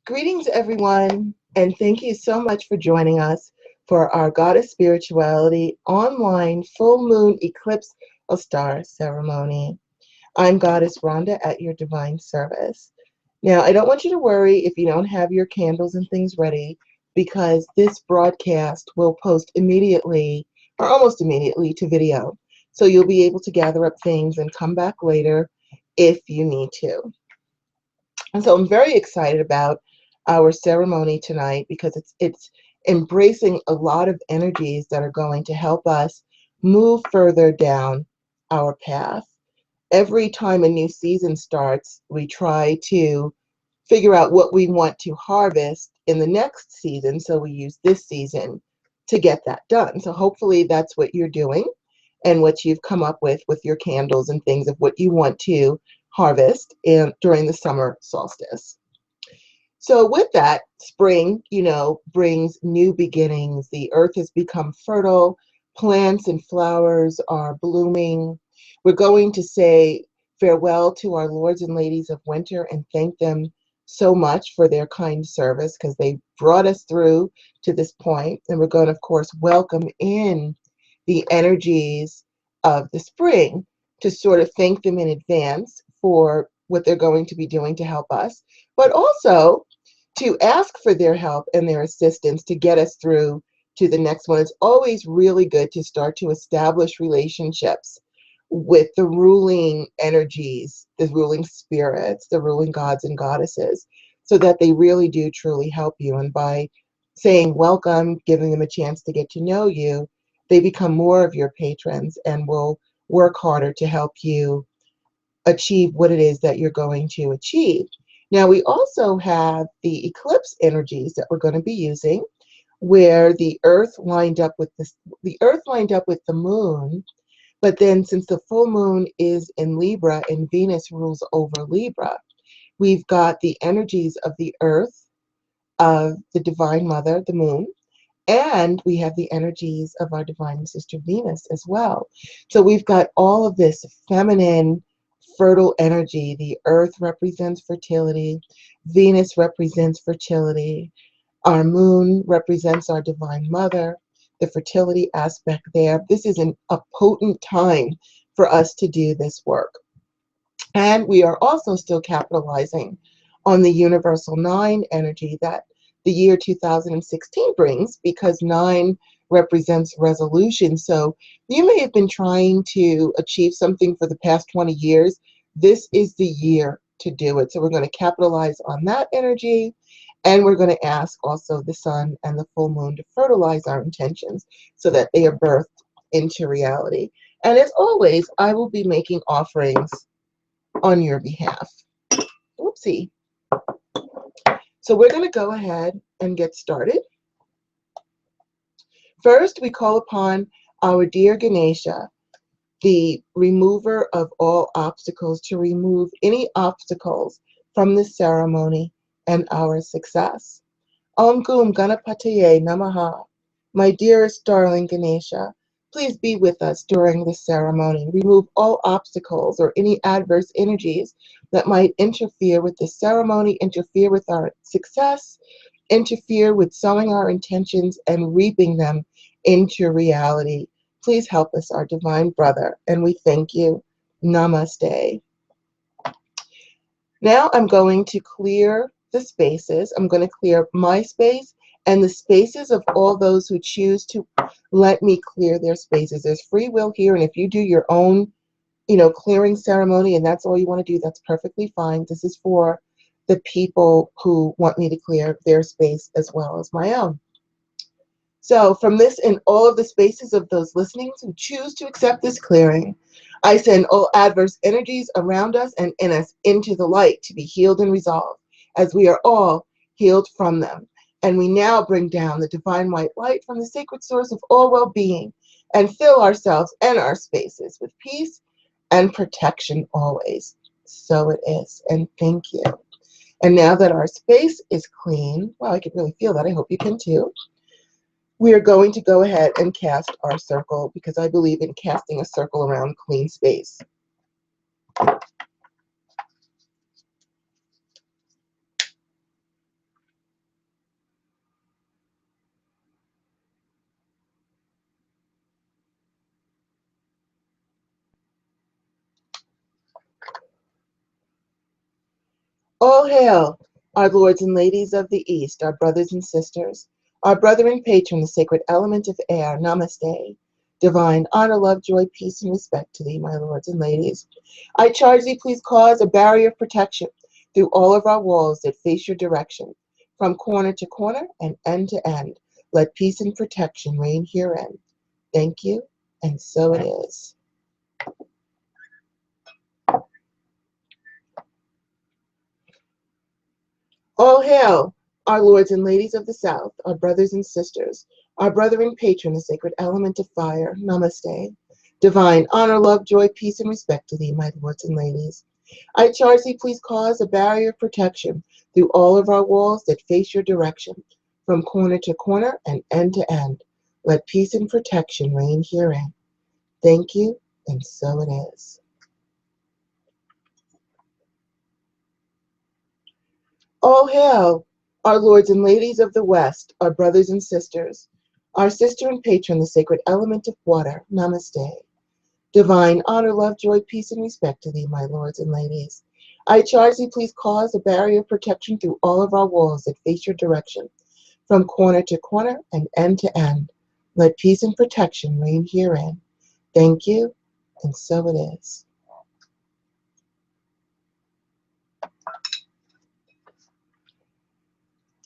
Greetings, everyone, and thank you so much for joining us for our Goddess Spirituality online full moon eclipse Ostara ceremony. I'm Goddess Rhonda at your divine service. Now, I don't want you to worry if you don't have your candles and things ready, because this broadcast will post immediately or almost immediately to video. So you'll be able to gather up things and come back later if you need to. And so I'm very excited about our ceremony tonight because it's embracing a lot of energies that are going to help us move further down our path. Every time a new season starts, we try to figure out what we want to harvest in the next season, so we use this season to get that done. So hopefully that's what you're doing and what you've come up with your candles and things of what you want to harvest during the summer solstice. So with that, spring, brings new beginnings. The earth has become fertile. Plants and flowers are blooming. We're going to say farewell to our lords and ladies of winter and thank them so much for their kind service, because they brought us through to this point. And we're going to, of course, welcome in the energies of the spring to sort of thank them in advance for what they're going to be doing to help us, but also to ask for their help and their assistance to get us through to the next one. It's always really good to start to establish relationships with the ruling energies, the ruling spirits, the ruling gods and goddesses, so that they really do truly help you. And by saying welcome, giving them a chance to get to know you, they become more of your patrons and will work harder to help you achieve what it is that you're going to achieve. Now, we also have the eclipse energies that we're going to be using, where the earth lined up with the moon. But then, since the full moon is in Libra and Venus rules over Libra, we've got the energies of the earth, of the divine mother, the moon, and we have the energies of our divine sister Venus as well. So we've got all of this feminine, fertile energy. The earth represents fertility. Venus represents fertility. Our moon represents our divine mother, the fertility aspect there. This is a potent time for us to do this work. And we are also still capitalizing on the universal 9 energy that the year 2016 brings, because 9 represents resolution. So you may have been trying to achieve something for the past 20 years. This is the year to do it. So we're going to capitalize on that energy, and we're going to ask also the sun and the full moon to fertilize our intentions so that they are birthed into reality. And as always, I will be making offerings on your behalf. Whoopsie. So we're going to go ahead and get started. First, we call upon our dear Ganesha, the remover of all obstacles, to remove any obstacles from this ceremony and our success. Om Gum Ganapataye Namaha. My dearest darling Ganesha, please be with us during the ceremony. Remove all obstacles or any adverse energies that might interfere with the ceremony, interfere with our success, interfere with sowing our intentions and reaping them into reality. Please help us, our divine brother, and we thank you. Namaste. Now I'm going to clear the spaces. I'm going to clear my space and the spaces of all those who choose to let me clear their spaces. There's free will here, and if you do your own, clearing ceremony and that's all you want to do, that's perfectly fine. This is for the people who want me to clear their space as well as my own. So from this and all of the spaces of those listening who choose to accept this clearing, I send all adverse energies around us and in us into the light to be healed and resolved, as we are all healed from them. And we now bring down the divine white light from the sacred source of all well-being and fill ourselves and our spaces with peace and protection always. So it is. And thank you. And now that our space is clean, well, I can really feel that. I hope you can too. We are going to go ahead and cast our circle, because I believe in casting a circle around clean space. All hail, our lords and ladies of the East, our brothers and sisters, our brother and patron, the sacred element of air. Namaste. Divine honor, love, joy, peace, and respect to thee, my lords and ladies. I charge thee, please cause a barrier of protection through all of our walls that face your direction, from corner to corner and end to end. Let peace and protection reign herein. Thank you, and so it is. All hail, our lords and ladies of the South, our brothers and sisters, our brother and patron, the sacred element of fire. Namaste. Divine honor, love, joy, peace, and respect to thee, my lords and ladies. I charge thee, please cause a barrier of protection through all of our walls that face your direction, from corner to corner and end to end. Let peace and protection reign herein. Thank you, and so it is. All hail, our lords and ladies of the West, our brothers and sisters, our sister and patron, the sacred element of water. Namaste. Divine honor, love, joy, peace, and respect to thee, my lords and ladies. I charge thee, please cause a barrier of protection through all of our walls that face your direction, from corner to corner and end to end. Let peace and protection reign herein. Thank you, and so it is.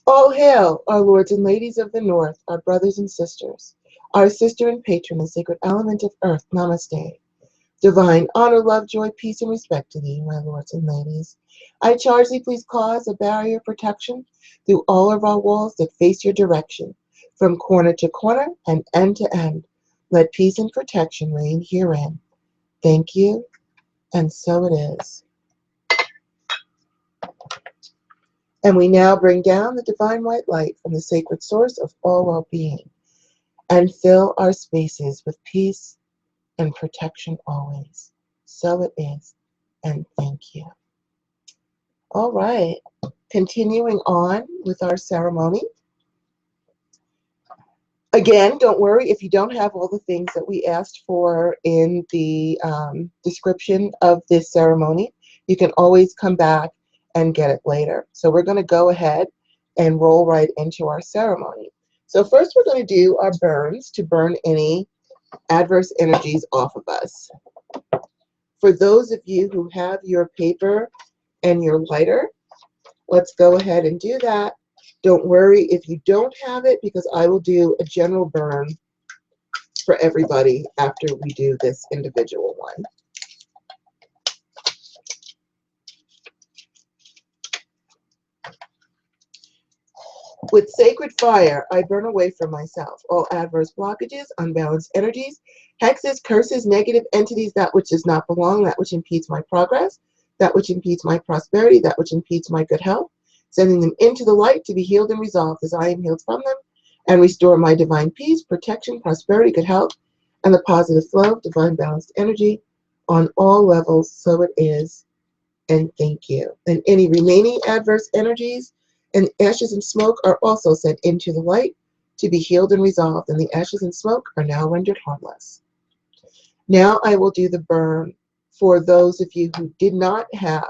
All hail, our lords and ladies of the North, our brothers and sisters, our sister and patron, the sacred element of earth. Namaste. Divine honor, love, joy, peace, and respect to thee, my lords and ladies. I charge thee, please cause a barrier of protection through all of our walls that face your direction, from corner to corner and end to end. Let peace and protection reign herein. Thank you, and so it is. And we now bring down the divine white light from the sacred source of all well-being and fill our spaces with peace and protection always. So it is, and thank you. All right, continuing on with our ceremony. Again, don't worry if you don't have all the things that we asked for in the description of this ceremony. You can always come back and get it later. So we're going to go ahead and roll right into our ceremony. So first we're going to do our burns to burn any adverse energies off of us. For those of you who have your paper and your lighter, let's go ahead and do that. Don't worry if you don't have it, because I will do a general burn for everybody after we do this individual one. With sacred fire, I burn away from myself all adverse blockages, unbalanced energies, hexes, curses, negative entities, that which does not belong, that which impedes my progress, that which impedes my prosperity, that which impedes my good health, sending them into the light to be healed and resolved as I am healed from them, and restore my divine peace, protection, prosperity, good health, and the positive flow of divine balanced energy on all levels. So it is, and thank you. And any remaining adverse energies and ashes and smoke are also sent into the light to be healed and resolved, and the ashes and smoke are now rendered harmless. Now I will do the burn for those of you who did not have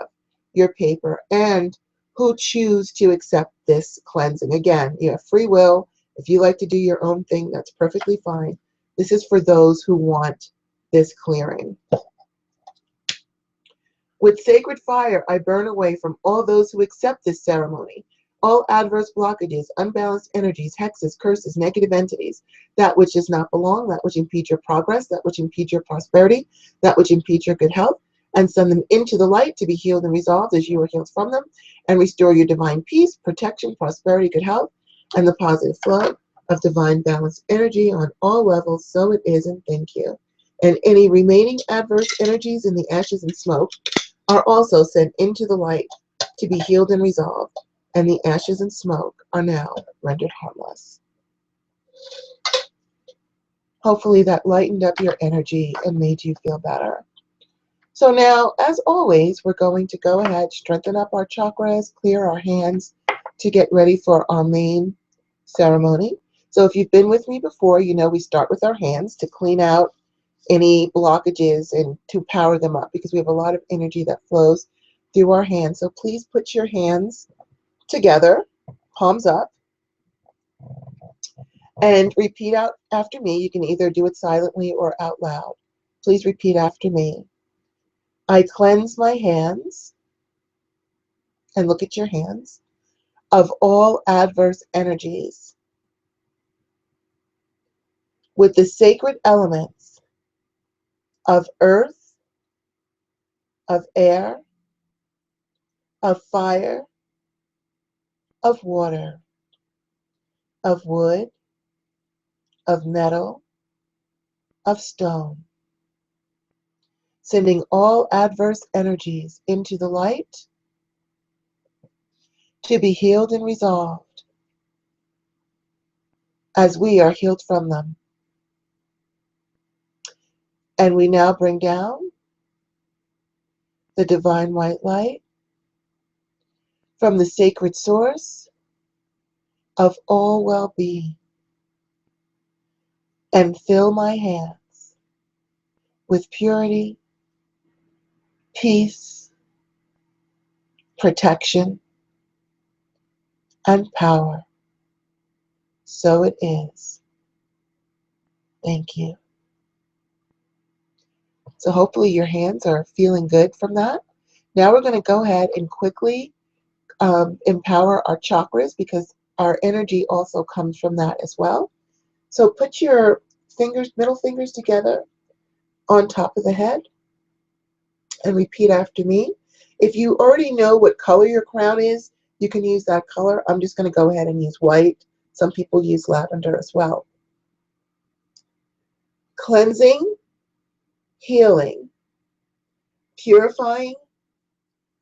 your paper and who choose to accept this cleansing. Again, you have free will. If you like to do your own thing, that's perfectly fine. This is for those who want this clearing. With sacred fire, I burn away from all those who accept this ceremony all adverse blockages, unbalanced energies, hexes, curses, negative entities, that which does not belong, that which impedes your progress, that which impedes your prosperity, that which impedes your good health, and send them into the light to be healed and resolved as you are healed from them, and restore your divine peace, protection, prosperity, good health, and the positive flow of divine balanced energy on all levels. So it is, and thank you. And any remaining adverse energies in the ashes and smoke are also sent into the light to be healed and resolved, and the ashes and smoke are now rendered harmless. Hopefully that lightened up your energy and made you feel better. So now, as always, we're going to go ahead, strengthen up our chakras, clear our hands to get ready for our main ceremony. So if you've been with me before, you know we start with our hands to clean out any blockages and to power them up, because we have a lot of energy that flows through our hands. So please put your hands together, palms up, and repeat out after me. You can either do it silently or out loud. Please repeat after me. I cleanse my hands, and look at your hands, of all adverse energies with the sacred elements of earth, of air, of fire, of water, of wood, of metal, of stone, sending all adverse energies into the light to be healed and resolved as we are healed from them. And we now bring down the divine white light from the sacred source of all well-being and fill my hands with purity, peace, protection, and power. So it is. Thank you. So hopefully your hands are feeling good from that. Now we're going to go ahead and quickly empower our chakras, because our energy also comes from that as well. So put your fingers, middle fingers together on top of the head and repeat after me. If you already know what color your crown is, you can use that color. I'm just going to go ahead and use white. Some people use lavender as well. Cleansing, healing, purifying,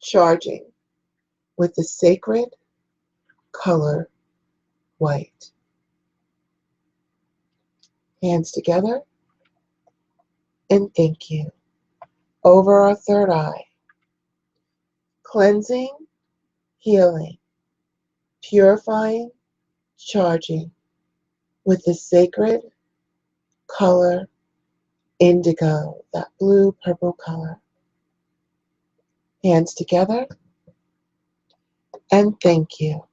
charging with the sacred color white. Hands together and thank you. Over our third eye. Cleansing, healing, purifying, charging with the sacred color indigo, that blue purple color. Hands together and thank you.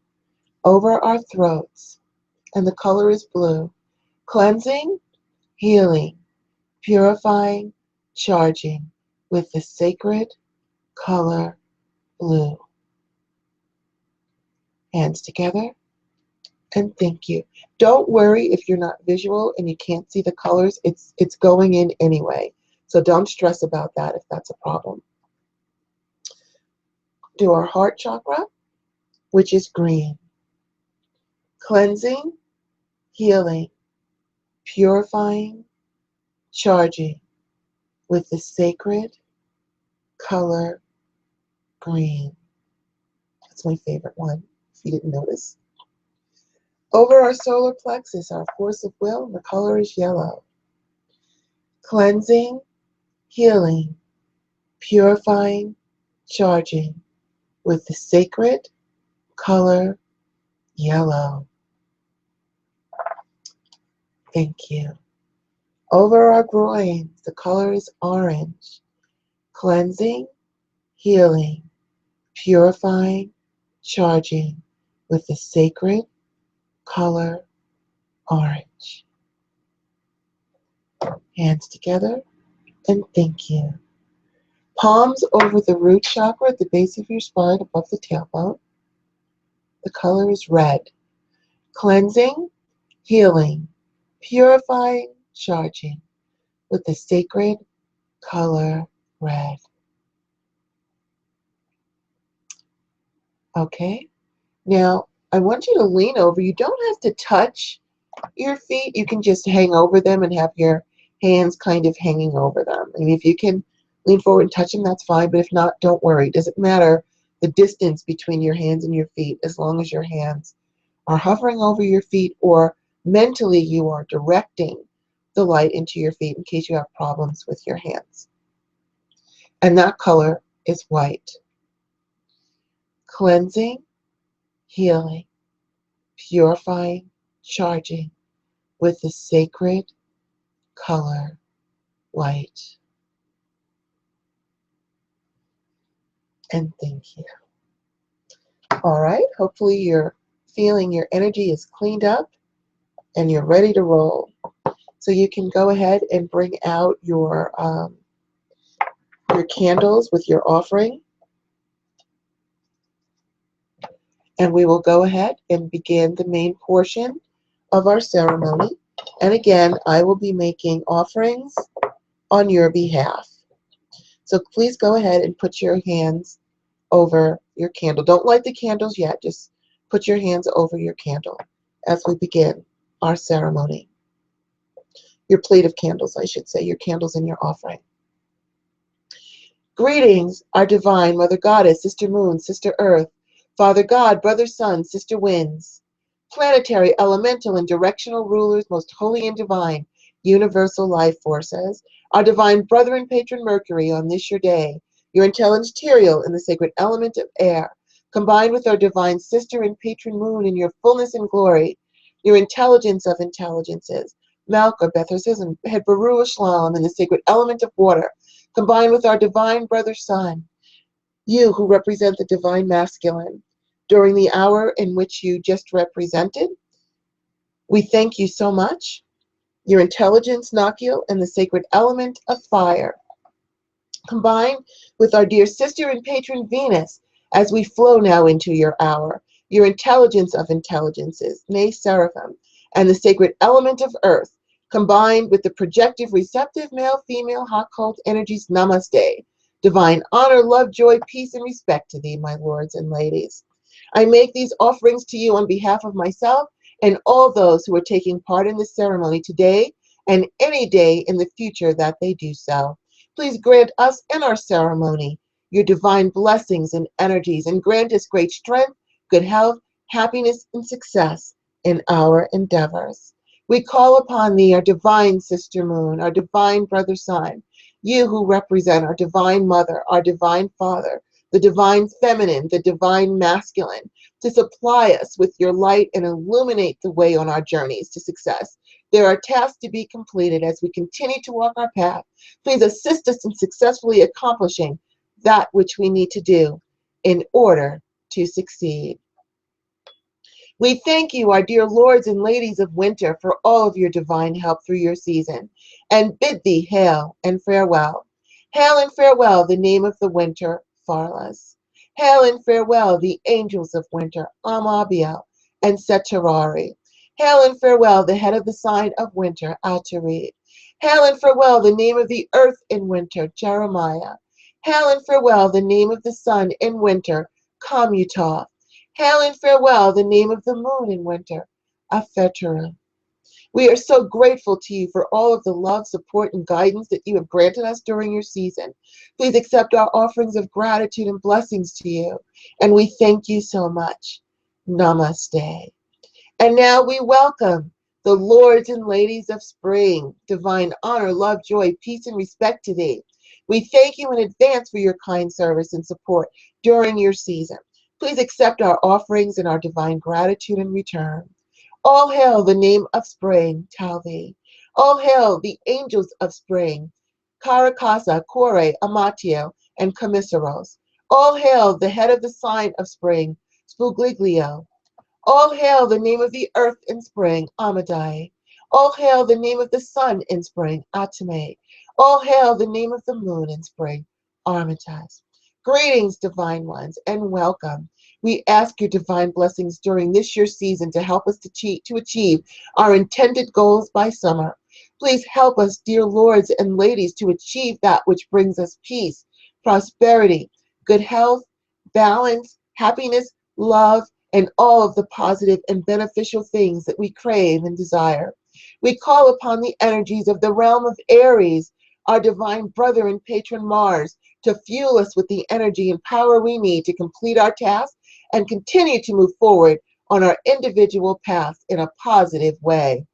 Over our throats, and the color is blue. Cleansing, healing, purifying, charging with the sacred color blue. Hands together and thank you. Don't worry if you're not visual and you can't see the colors. It's going in anyway. So don't stress about that if that's a problem. Do our heart chakra, which is green. Cleansing, healing, purifying, charging with the sacred color green. That's my favorite one, if you didn't notice. Over our solar plexus, our force of will, the color is yellow. Cleansing, healing, purifying, charging with the sacred color yellow. Thank you. Over our groins, the color is orange. Cleansing, healing, purifying, charging with the sacred color orange. Hands together and thank you. Palms over the root chakra at the base of your spine above the tailbone. The color is red. Cleansing, healing, purifying, charging with the sacred color red. Okay, now I want you to lean over. You don't have to touch your feet. You can just hang over them and have your hands kind of hanging over them. I mean, if you can lean forward and touch them, that's fine. But if not, don't worry. It doesn't matter the distance between your hands and your feet, as long as your hands are hovering over your feet, or mentally you are directing the light into your feet in case you have problems with your hands. And that color is white. Cleansing, healing, purifying, charging with the sacred color white. and thank you. All right, hopefully you're feeling your energy is cleaned up and you're ready to roll. So you can go ahead and bring out your candles with your offering, and we will go ahead and begin the main portion of our ceremony. And again, I will be making offerings on your behalf. So please go ahead and put your hands over your candle. Don't light the candles yet. Just put your hands over your candle as we begin our ceremony. Your plate of candles, I should say, your candles and your offering. Greetings, our divine Mother Goddess, Sister Moon, Sister Earth, Father God, Brother Sun, Sister Winds, planetary, elemental, and directional rulers, most holy and divine, universal life forces, our divine brother and patron Mercury on this your day, your intelligential in the sacred element of air, combined with our divine sister and patron Moon in your fullness and glory, your intelligence of intelligences, Malka, Bethesda, and Hedbaru Shalom in the sacred element of water, combined with our divine brother Sun, you who represent the divine masculine, during the hour in which you just represented. We thank you so much. Your intelligence, Nakiel, and the sacred element of fire, combined with our dear sister and patron Venus, as we flow now into your hour, your intelligence of intelligences, Ne Seraphim, and the sacred element of earth, combined with the projective, receptive, male, female, hot, cold energies, Namaste. Divine honor, love, joy, peace, and respect to thee, my lords and ladies. I make these offerings to you on behalf of myself and all those who are taking part in this ceremony today and any day in the future that they do so. Please grant us in our ceremony your divine blessings and energies, and grant us great strength, good health, happiness, and success in our endeavors. We call upon thee, our divine sister Moon, our divine brother Sun, you who represent our divine mother, our divine father, the divine feminine, the divine masculine, to supply us with your light and illuminate the way on our journeys to success. There are tasks to be completed as we continue to walk our path. Please assist us in successfully accomplishing that which we need to do in order to succeed. We thank you, our dear lords and ladies of winter, for all of your divine help through your season, and bid thee hail and farewell. Hail and farewell, the name of the winter, Farlas. Hail and farewell, the angels of winter, Amabiel and Setarari. Hail and farewell, the head of the sign of winter, Atarid. Hail and farewell, the name of the earth in winter, Jeremiah. Hail and farewell, the name of the sun in winter, Comutah. Hail and farewell, the name of the moon in winter, Afetera. We are so grateful to you for all of the love, support, and guidance that you have granted us during your season. Please accept our offerings of gratitude and blessings to you, and we thank you so much. Namaste. And now we welcome the lords and ladies of spring. Divine honor, love, joy, peace, and respect to thee. We thank you in advance for your kind service and support during your season. Please accept our offerings and our divine gratitude in return. All hail the name of spring, Talvi. All hail the angels of spring, Karakasa, Kore, Amatio, and Commissaros. All hail the head of the sign of spring, Spugliglio. All hail the name of the earth in spring, Amadai. All hail the name of the sun in spring, Atame. All hail the name of the moon in spring, Armitage. Greetings, divine ones, and welcome. We ask your divine blessings during this year's season to help us to achieve our intended goals by summer. Please help us, dear lords and ladies, to achieve that which brings us peace, prosperity, good health, balance, happiness, love, and all of the positive and beneficial things that we crave and desire. We call upon the energies of the realm of Aries, our divine brother and patron Mars, to fuel us with the energy and power we need to complete our tasks and continue to move forward on our individual paths in a positive way.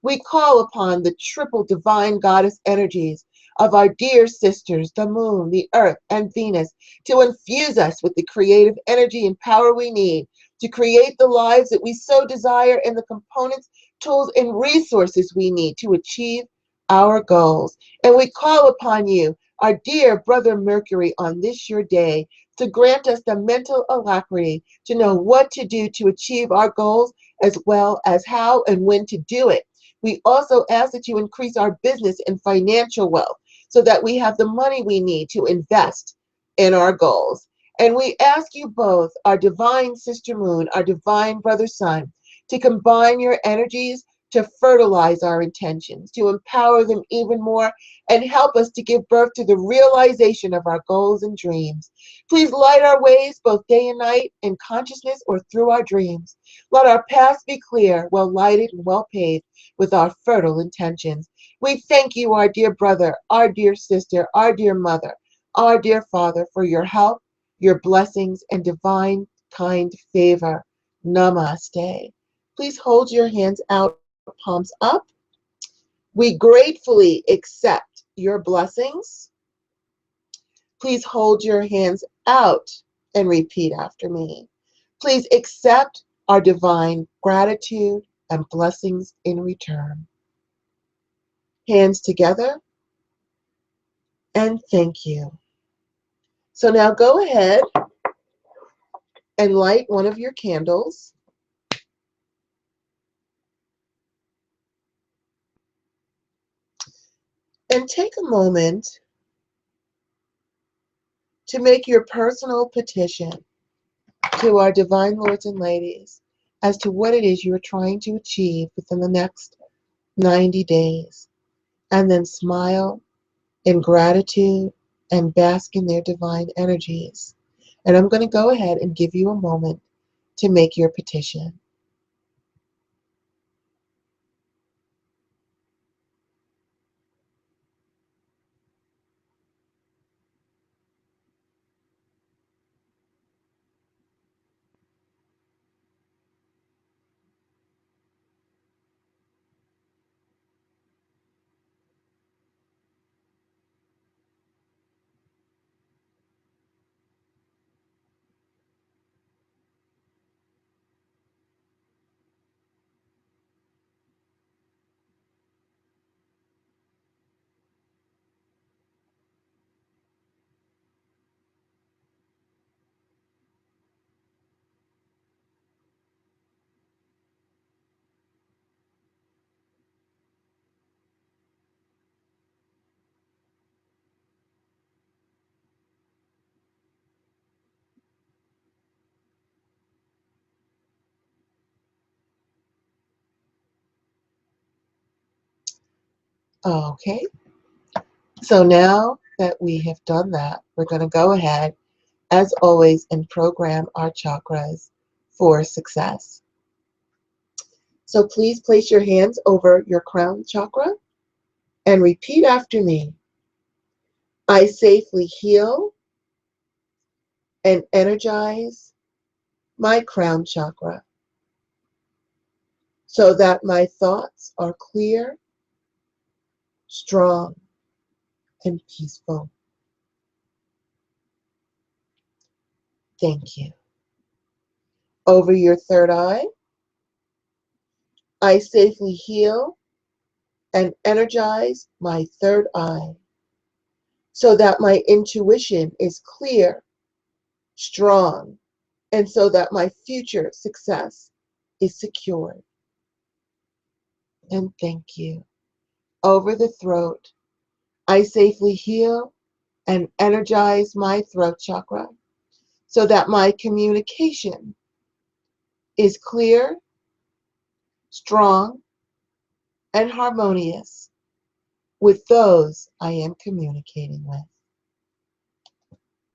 We call upon the triple divine goddess energies of our dear sisters, the moon, the earth, and Venus, to infuse us with the creative energy and power we need to create the lives that we so desire and the components, tools, and resources we need to achieve our goals. And we call upon you, our dear brother Mercury, on this your day, to grant us the mental alacrity to know what to do to achieve our goals, as well as how and when to do it. We also ask that you increase our business and financial wealth so that we have the money we need to invest in our goals. And we ask you both, our divine sister moon, our divine brother sun, to combine your energies to fertilize our intentions, to empower them even more, and help us to give birth to the realization of our goals and dreams. Please light our ways both day and night in consciousness or through our dreams. Let our paths be clear, well lighted and well paved with our fertile intentions. We thank you, our dear brother, our dear sister, our dear mother, our dear father, for your help, your blessings, and divine kind favor. Namaste. Please hold your hands out, palms up. We gratefully accept your blessings. Please hold your hands out and repeat after me. Please accept our divine gratitude and blessings in return. Hands together and thank you. So now go ahead and light one of your candles. And take a moment to make your personal petition to our divine lords and ladies as to what it is you are trying to achieve within the next 90 days. And then smile in gratitude and bask in their divine energies. And I'm going to go ahead and give you a moment to make your petition. Okay, so now that we have done that, we're going to go ahead, as always, and program our chakras for success. So please place your hands over your crown chakra and repeat after me. I safely heal and energize my crown chakra so that my thoughts are clear, strong, and peaceful. Thank you. Over your third eye, I safely heal and energize my third eye so that my intuition is clear, strong, and so that my future success is secured. And thank you. Over the throat, I safely heal and energize my throat chakra so that my communication is clear, strong, and harmonious with those I am communicating with.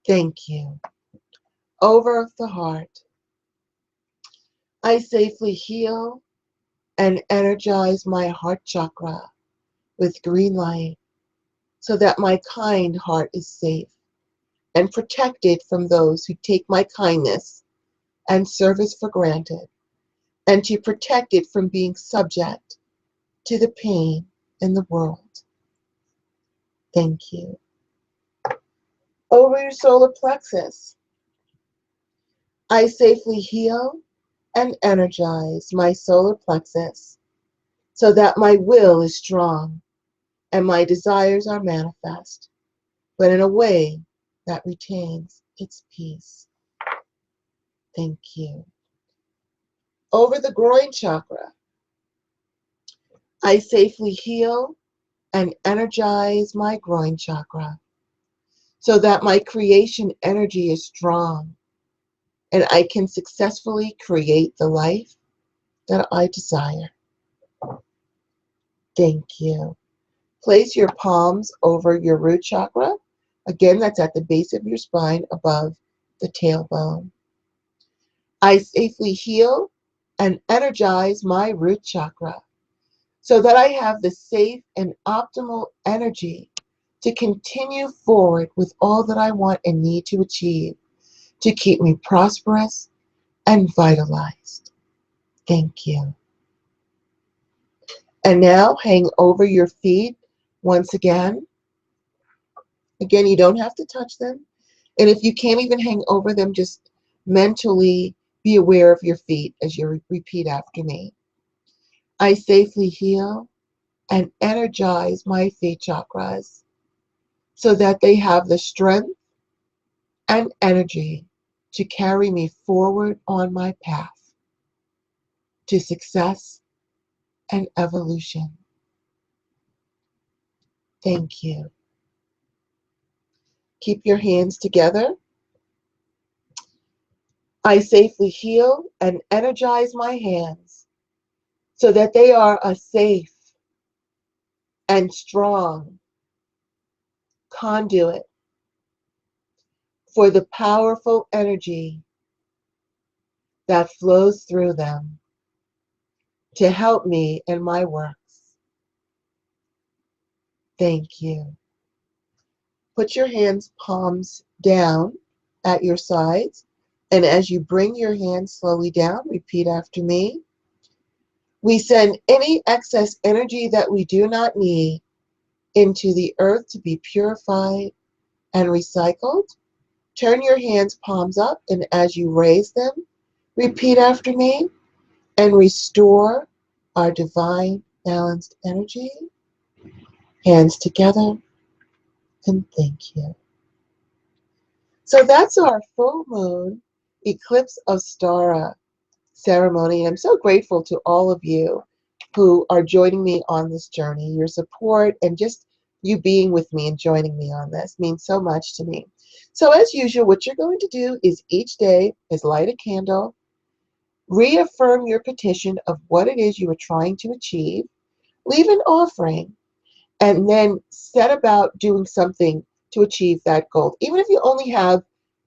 Thank you. Over the heart, I safely heal and energize my heart chakra with green light so that my kind heart is safe and protected from those who take my kindness and service for granted, and to protect it from being subject to the pain in the world. Thank you. Over your solar plexus, I safely heal and energize my solar plexus so that my will is strong and my desires are manifest, but in a way that retains its peace. Thank you. Over the groin chakra, I safely heal and energize my groin chakra so that my creation energy is strong and I can successfully create the life that I desire. Thank you. Place your palms over your root chakra. Again, that's at the base of your spine above the tailbone. I safely heal and energize my root chakra so that I have the safe and optimal energy to continue forward with all that I want and need to achieve to keep me prosperous and vitalized. Thank you. And now hang over your feet once again. Again, you don't have to touch them. And if you can't even hang over them, just mentally be aware of your feet as you repeat after me. I safely heal and energize my feet chakras so that they have the strength and energy to carry me forward on my path to success and evolution. Thank you. Keep your hands together. I safely heal and energize my hands so that they are a safe and strong conduit for the powerful energy that flows through them to help me in my works. Thank you. Put your hands palms down at your sides, and as you bring your hands slowly down, repeat after me. We send any excess energy that we do not need into the earth to be purified and recycled. Turn your hands palms up, and as you raise them, repeat after me and restore our divine balanced energy. Hands together, and thank you. So that's our full moon eclipse Ostara ceremony. And I'm so grateful to all of you who are joining me on this journey. Your support and just you being with me and joining me on this means so much to me. So as usual, what you're going to do is each day is light a candle, reaffirm your petition of what it is you are trying to achieve, leave an offering, and then set about doing something to achieve that goal. Even if you only have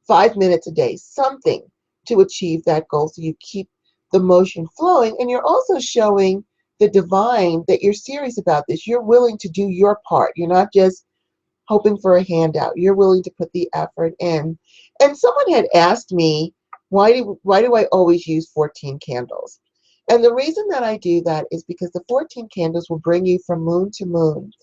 5 minutes a day, something to achieve that goal so you keep the motion flowing. And you're also showing the divine that you're serious about this. You're willing to do your part. You're not just hoping for a handout. You're willing to put the effort in. And someone had asked me, why do I always use 14 candles? And the reason that I do that is because the 14 candles will bring you from moon to moon.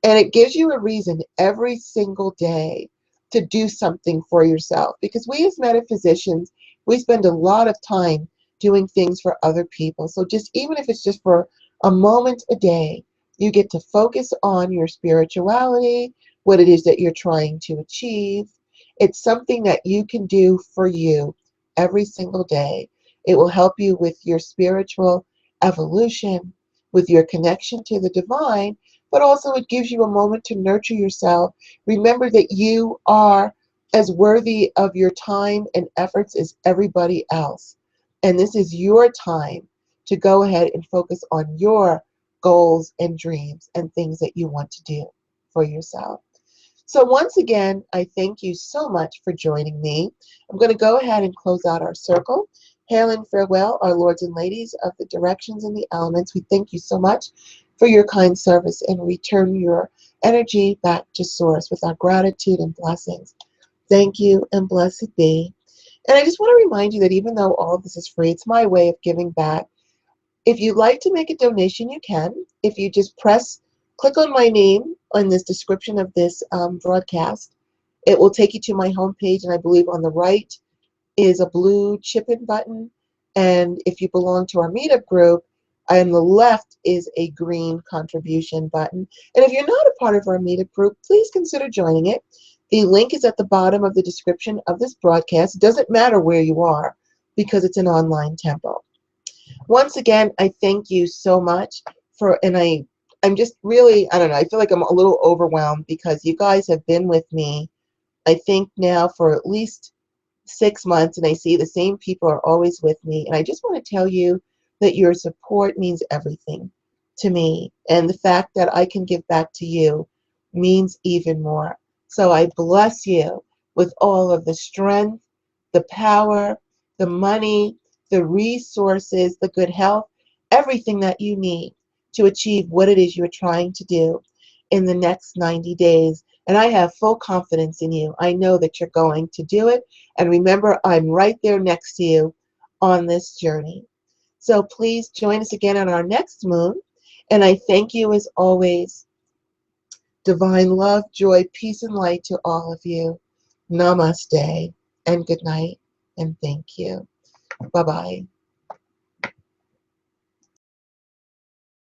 And it gives you a reason every single day to do something for yourself. Because we as metaphysicians, we spend a lot of time doing things for other people. So just even if it's just for a moment a day, you get to focus on your spirituality, what it is that you're trying to achieve. It's something that you can do for you every single day. It will help you with your spiritual evolution, with your connection to the divine, but also it gives you a moment to nurture yourself. Remember that you are as worthy of your time and efforts as everybody else. And this is your time to go ahead and focus on your goals and dreams and things that you want to do for yourself. So once again, I thank you so much for joining me. I'm going to go ahead and close out our circle. Hail and farewell, our lords and ladies of the directions and the elements. We thank you so much for your kind service and return your energy back to source with our gratitude and blessings. Thank you and blessed be. And I just want to remind you that even though all of this is free, it's my way of giving back. If you'd like to make a donation, you can. If you just click on my name on this description of this broadcast, it will take you to my homepage, and I believe on the right is a blue chip-in button. And if you belong to our meetup group, on the left is a green contribution button. And if you're not a part of our meetup group, please consider joining it. The link is at the bottom of the description of this broadcast. It doesn't matter where you are because it's an online temple. Once again, I thank you so much and I'm just really, I don't know, I feel like I'm a little overwhelmed because you guys have been with me, I think now for at least 6 months, and I see the same people are always with me. And I just want to tell you that your support means everything to me. And the fact that I can give back to you means even more. So I bless you with all of the strength, the power, the money, the resources, the good health, everything that you need to achieve what it is you're trying to do in the next 90 days. And I have full confidence in you. I know that you're going to do it. And remember, I'm right there next to you on this journey. So please join us again on our next moon. And I thank you as always. Divine love, joy, peace, and light to all of you. Namaste and good night. And thank you. Bye-bye.